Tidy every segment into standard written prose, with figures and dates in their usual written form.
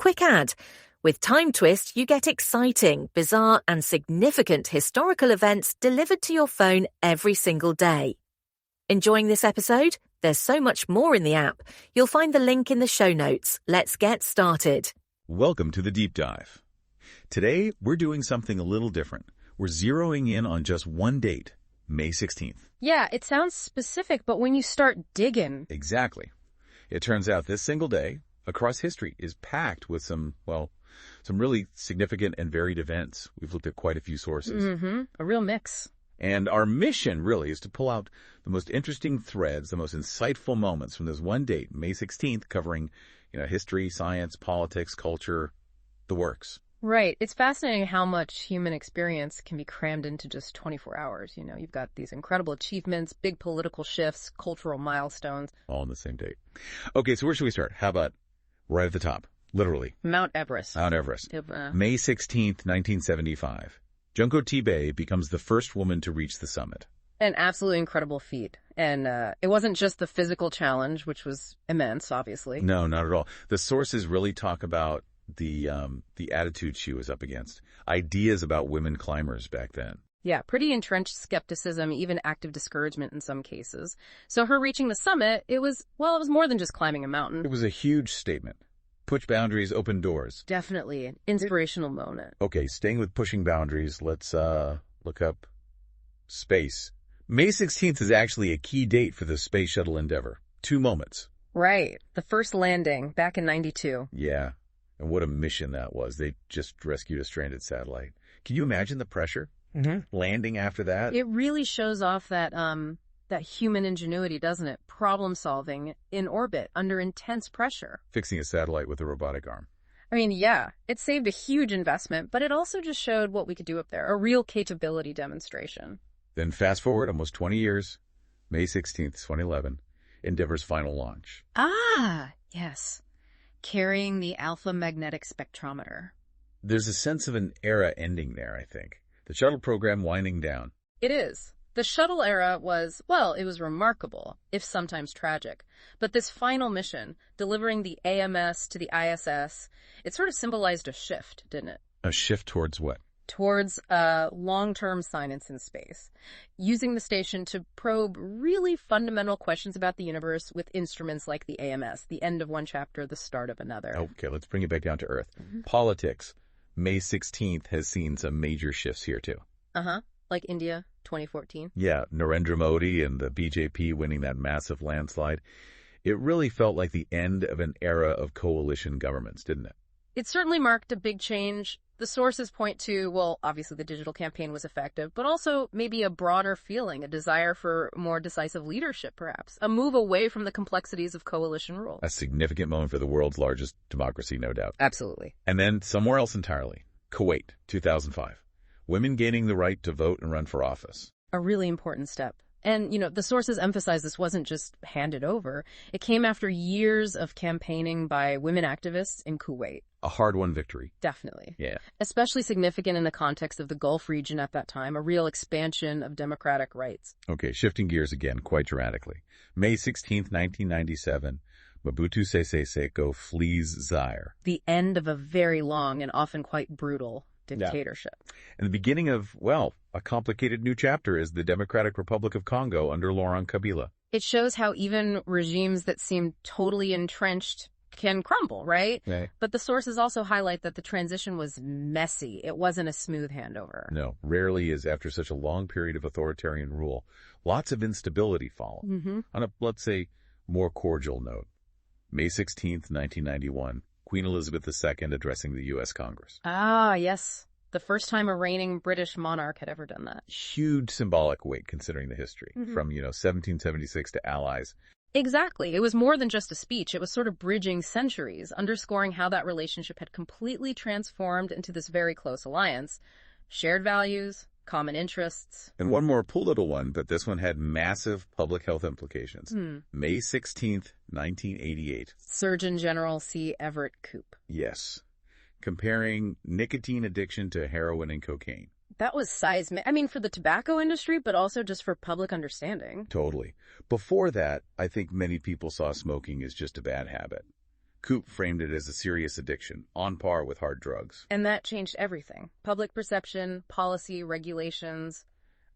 quick ad. With Time Twist, you get exciting, bizarre, and significant historical events delivered to your phone every single day. Enjoying this episode? There's so much more in the app. You'll find the link in the show notes. Let's get started. Welcome to the Deep Dive. Today, we're doing something a little different. We're zeroing in on just one date, May 16th. Yeah, it sounds specific, but when you start digging... Exactly. It turns out this single day, across history, is packed with some really significant and varied events. We've looked at quite a few sources. A real mix. And our mission, really, is to pull out the most interesting threads, the most insightful moments from this one date, May 16th, covering, history, science, politics, culture, the works. Right. It's fascinating how much human experience can be crammed into just 24 hours. You've got these incredible achievements, big political shifts, cultural milestones. All on the same date. Okay, so where should we start? How about right at the top, literally? Mount Everest. Mount Everest. May 16th, 1975. Junko Tabei becomes the first woman to reach the summit. An absolutely incredible feat. And it wasn't just the physical challenge, which was immense, obviously. No, not at all. The sources really talk about the attitude she was up against. Ideas about women climbers back then. Yeah, pretty entrenched skepticism, even active discouragement in some cases. So her reaching the summit, it was more than just climbing a mountain. It was a huge statement. Push boundaries, open doors. Definitely an inspirational moment. Okay, staying with pushing boundaries, let's look up space. May 16th is actually a key date for the Space Shuttle Endeavour. 2 moments. Right. The first landing back in 92. Yeah. And what a mission that was. They just rescued a stranded satellite. Can you imagine the pressure? Landing after that? It really shows off that human ingenuity, doesn't it? Problem solving in orbit under intense pressure. Fixing a satellite with a robotic arm. I mean, yeah, it saved a huge investment, but it also just showed what we could do up there. A real capability demonstration. Then fast forward almost 20 years, May 16th, 2011, Endeavour's final launch. Ah, yes. Carrying the alpha magnetic spectrometer. There's a sense of an era ending there, I think. The shuttle program winding down. It is. The shuttle era was, it was remarkable, if sometimes tragic. But this final mission, delivering the AMS to the ISS, it sort of symbolized a shift, didn't it? A shift towards what? Towards long-term science in space, using the station to probe really fundamental questions about the universe with instruments like the AMS, the end of one chapter, the start of another. Okay, let's bring it back down to Earth. Politics. May 16th has seen some major shifts here, too. Like India, 2014. Yeah, Narendra Modi and the BJP winning that massive landslide. It really felt like the end of an era of coalition governments, didn't it? It certainly marked a big change. The sources point to, obviously the digital campaign was effective, but also maybe a broader feeling, a desire for more decisive leadership, perhaps. A move away from the complexities of coalition rule. A significant moment for the world's largest democracy, no doubt. Absolutely. And then somewhere else entirely, Kuwait, 2005. Women gaining the right to vote and run for office. A really important step. And, the sources emphasize this wasn't just handed over. It came after years of campaigning by women activists in Kuwait. A hard-won victory. Definitely. Yeah. Especially significant in the context of the Gulf region at that time, a real expansion of democratic rights. Okay, shifting gears again quite dramatically. May 16th, 1997, Mobutu Sese Seko flees Zaire. The end of a very long and often quite brutal dictatorship. Yeah. And the beginning of, a complicated new chapter is the Democratic Republic of Congo under Laurent Kabila. It shows how even regimes that seem totally entrenched can crumble, right? Right. But the sources also highlight that the transition was messy. It wasn't a smooth handover. No, rarely is after such a long period of authoritarian rule. Lots of instability follow. On a, let's say, more cordial note. May 16th, 1991. Queen Elizabeth II addressing the U.S. Congress. Ah, yes. The first time a reigning British monarch had ever done that. Huge symbolic weight considering the history. From, 1776 to allies. Exactly. It was more than just a speech. It was sort of bridging centuries, underscoring how that relationship had completely transformed into this very close alliance. Shared values, common interests. And one more little one, but this one had massive public health implications. May 16th, 1988. Surgeon General C. Everett Koop. Yes. Comparing nicotine addiction to heroin and cocaine. That was seismic. I mean, for the tobacco industry, but also just for public understanding. Totally. Before that, I think many people saw smoking as just a bad habit. Coop framed it as a serious addiction, on par with hard drugs. And that changed everything. Public perception, policy, regulations,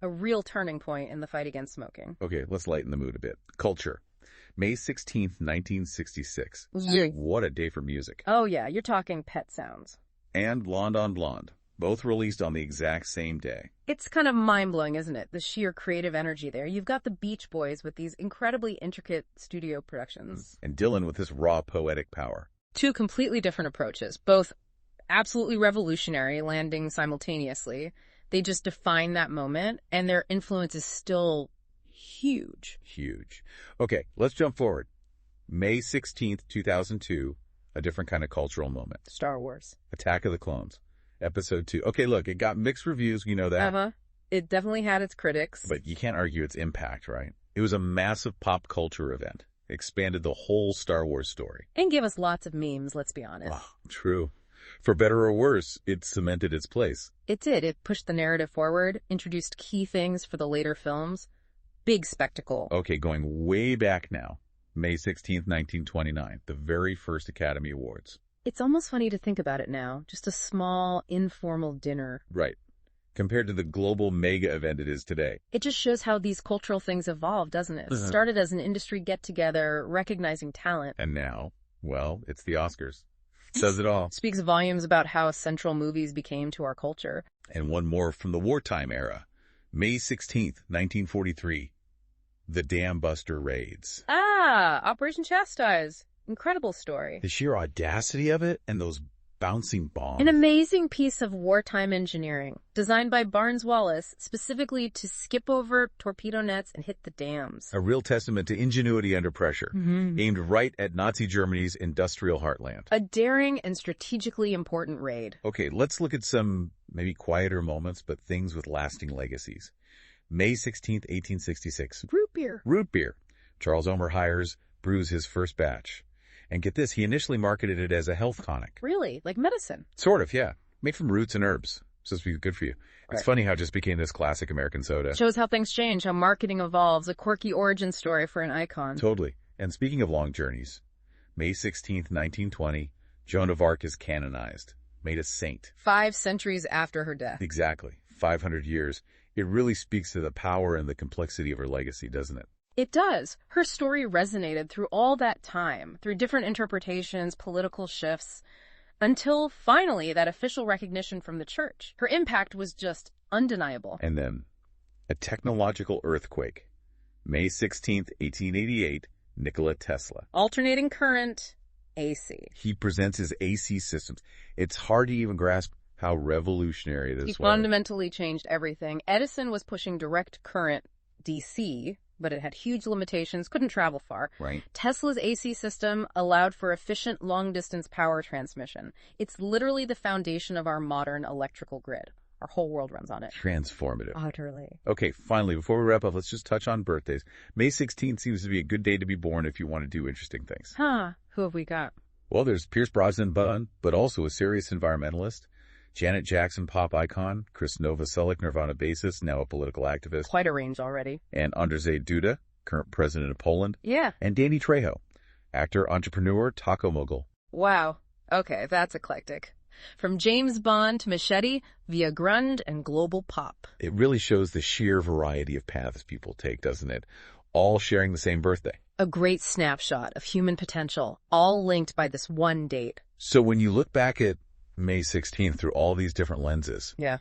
a real turning point in the fight against smoking. Okay, let's lighten the mood a bit. Culture. May 16th, 1966. What a day for music. Oh yeah, you're talking Pet Sounds. And Blonde on Blonde, both released on the exact same day. It's kind of mind-blowing, isn't it? The sheer creative energy there. You've got the Beach Boys with these incredibly intricate studio productions. And Dylan with this raw poetic power. Two completely different approaches, both absolutely revolutionary, landing simultaneously. They just define that moment, and their influence is still huge. Huge. Okay, let's jump forward. May 16th, 2002, a different kind of cultural moment. Star Wars. Attack of the Clones. Episode 2. Okay, look, it got mixed reviews, you know that. Uh-huh. It definitely had its critics. But you can't argue its impact, right? It was a massive pop culture event. It expanded the whole Star Wars story. And gave us lots of memes, let's be honest. Oh, true. For better or worse, it cemented its place. It did. It pushed the narrative forward, introduced key things for the later films. Big spectacle. Okay, going way back now. May 16th, 1929, the very first Academy Awards. It's almost funny to think about it now. Just a small, informal dinner. Right. Compared to the global mega event it is today. It just shows how these cultural things evolved, doesn't it? Started as an industry get-together, recognizing talent. And now, well, it's the Oscars. Says it all. Speaks volumes about how central movies became to our culture. And one more from the wartime era. May 16th, 1943. The Dam Buster Raids. Ah, Operation Chastise. Incredible story. The sheer audacity of it and those bouncing bombs. An amazing piece of wartime engineering, designed by Barnes Wallis specifically to skip over torpedo nets and hit the dams. A real testament to ingenuity under pressure, aimed right at Nazi Germany's industrial heartland. A daring and strategically important raid. Okay, let's look at some maybe quieter moments, but things with lasting legacies. May 16th, 1866. Root beer. Root beer. Charles Omer Hires brews his first batch. And get this, he initially marketed it as a health tonic. Really? Like medicine? Sort of, yeah. Made from roots and herbs. Supposed to be good for you. It's Right. funny how it just became this classic American soda. Shows how things change, how marketing evolves, a quirky origin story for an icon. Totally. And speaking of long journeys, May 16th, 1920, Joan of Arc is canonized, made a saint. 5 centuries after her death. Exactly. 500 years. It really speaks to the power and the complexity of her legacy, doesn't it? It does. Her story resonated through all that time, through different interpretations, political shifts, until finally that official recognition from the church. Her impact was just undeniable. And then, a technological earthquake. May 16th, 1888, Nikola Tesla. Alternating current, AC. He presents his AC systems. It's hard to even grasp how revolutionary this He was. fundamentally changed everything. Edison was pushing direct current, DC, but it had huge limitations, couldn't travel far. Right. Tesla's AC system allowed for efficient long-distance power transmission. It's literally the foundation of our modern electrical grid. Our whole world runs on it. Transformative. Utterly. Okay, finally, before we wrap up, let's just touch on birthdays. May 16th seems to be a good day to be born if you want to do interesting things. Huh. Who have we got? Well, there's Pierce Brosnan, but also a serious environmentalist. Janet Jackson, pop icon. Chris Novoselic, Nirvana bassist, now a political activist. Quite a range already. And Andrzej Duda, current president of Poland. Yeah. And Danny Trejo, actor, entrepreneur, taco mogul. Wow. Okay, that's eclectic. From James Bond to Machete, via grunge and global pop. It really shows the sheer variety of paths people take, doesn't it? All sharing the same birthday. A great snapshot of human potential, all linked by this one date. So when you look back at May 16th through all these different lenses, Yeah.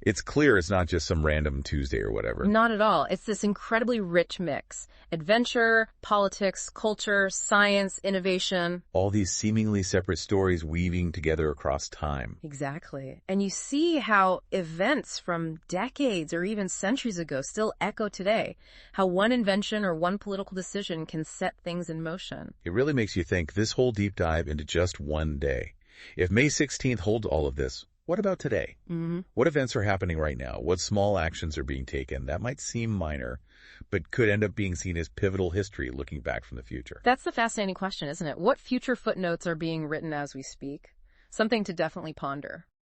it's clear it's not just some random Tuesday or whatever. Not at all. It's this incredibly rich mix. Adventure, politics, culture, science, innovation. All these seemingly separate stories weaving together across time. Exactly. And you see how events from decades or even centuries ago still echo today. How one invention or one political decision can set things in motion. It really makes you think this whole deep dive into just one day. If May 16th holds all of this, what about today? What events are happening right now? What small actions are being taken? That might seem minor, but could end up being seen as pivotal history looking back from the future. That's the fascinating question, isn't it? What future footnotes are being written as we speak? Something to definitely ponder.